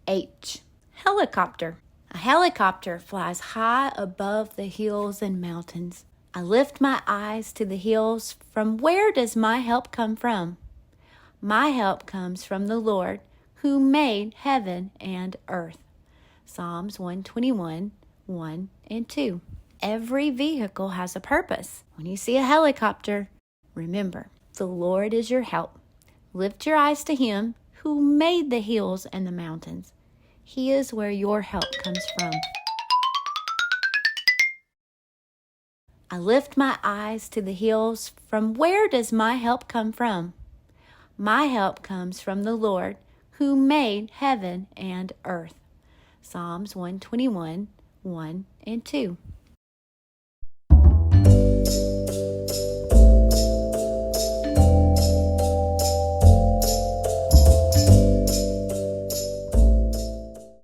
H. Helicopter. A helicopter flies high above the hills and mountains. I lift my eyes to the hills. From where does my help come from? My help comes from the Lord who made heaven and earth. Psalms 121, 1 and 2. Every vehicle has a purpose. When you see a helicopter, remember, the Lord is your help. Lift your eyes to Him who made the hills and the mountains. He is where your help comes from. I lift my eyes to the hills. From where does my help come from? My help comes from the Lord who made heaven and earth. Psalms 121, 1 and 2.